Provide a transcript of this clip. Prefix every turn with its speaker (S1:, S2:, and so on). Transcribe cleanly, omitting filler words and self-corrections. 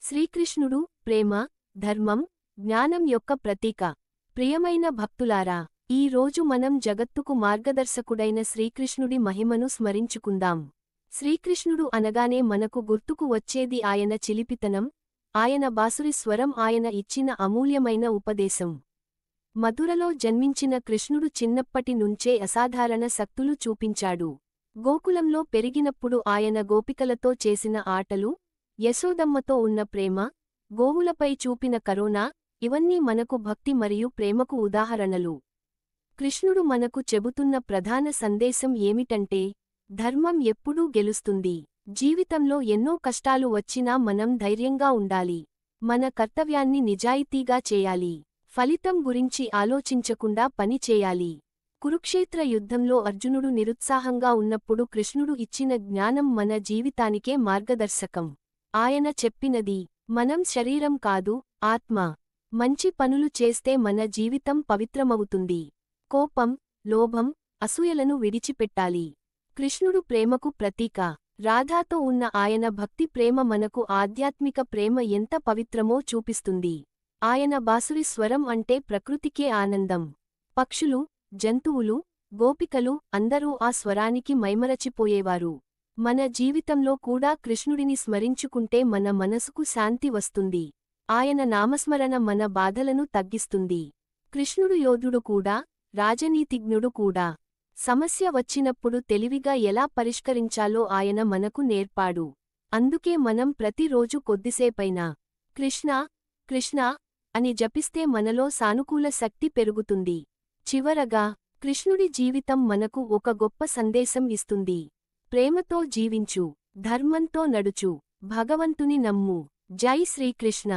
S1: శ్రీకృష్ణుడు ప్రేమ, ధర్మం, జ్ఞానం యొక్క ప్రతీక. ప్రియమైన భక్తులారా, ఈ రోజు మనం జగత్తుకు మార్గదర్శకుడైన శ్రీకృష్ణుడి మహిమను స్మరించుకుందాం. శ్రీకృష్ణుడు అనగానే మనకు గుర్తుకు వచ్చేది ఆయన చిలిపితనం, ఆయన బాసురి స్వరం, ఆయన ఇచ్చిన అమూల్యమైన ఉపదేశం. మధురలో జన్మించిన కృష్ణుడు చిన్నప్పటి నుంచే అసాధారణ శక్తులు చూపించాడు. గోకులంలో పెరిగినప్పుడు ఆయన గోపికలతో చేసిన ఆటలు, యశోదమ్మతో ఉన్న ప్రేమ, గోవులపై చూపిన కరుణ, ఇవన్నీ మనకు భక్తి మరియు ప్రేమకు ఉదాహరణలు. కృష్ణుడు మనకు చెబుతున్న ప్రధాన సందేశం ఏమిటంటే, ధర్మం ఎప్పుడూ గెలుస్తుంది. జీవితంలో ఎన్నో కష్టాలు వచ్చినా మనం ధైర్యంగా ఉండాలి. మన కర్తవ్యాన్ని నిజాయితీగా చేయాలి. ఫలితం గురించి ఆలోచించకుండా పని చేయాలి. కురుక్షేత్ర యుద్ధంలో అర్జునుడు నిరుత్సాహంగా ఉన్నప్పుడు కృష్ణుడు ఇచ్చిన జ్ఞానం మన జీవితానికే మార్గదర్శకం. ఆయన చెప్పినది, మనం శరీరం కాదు, ఆత్మ. మంచి పనులు చేస్తే మన జీవితం పవిత్రమవుతుంది. కోపం, లోభం, అసూయలను విడిచిపెట్టాలి. కృష్ణుడు ప్రేమకు ప్రతీక. రాధాతో ఉన్న ఆయన భక్తి ప్రేమ మనకు ఆధ్యాత్మిక ప్రేమ ఎంత పవిత్రమో చూపిస్తుంది. ఆయన బాసురి స్వరం అంటే ప్రకృతికే ఆనందం. పక్షులు, జంతువులు, గోపికలు అందరూ ఆ స్వరానికి మైమరచిపోయేవారు. మన జీవితంలో కూడా కృష్ణుడిని స్మరించుకుంటే మన మనసుకు శాంతి వస్తుంది. ఆయన నామస్మరణ మన బాధలను తగ్గిస్తుంది. కృష్ణుడు యోధుడు కూడా, రాజనీతిజ్ఞుడు కూడా. సమస్య వచ్చినప్పుడు తెలివిగా ఎలా పరిష్కరించాలో ఆయన మనకు నేర్పాడు. అందుకే మనం ప్రతిరోజు కొద్దిసేపైనా కృష్ణా కృష్ణా అని జపిస్తే మనలో సానుకూల శక్తి పెరుగుతుంది. చివరగా, కృష్ణుడి జీవితం మనకు ఒక గొప్ప సందేశం ఇస్తుంది. ప్రేమతో జీవించు, ధర్మంతో నడుచు, భగవంతుని నమ్ము. జై శ్రీకృష్ణ.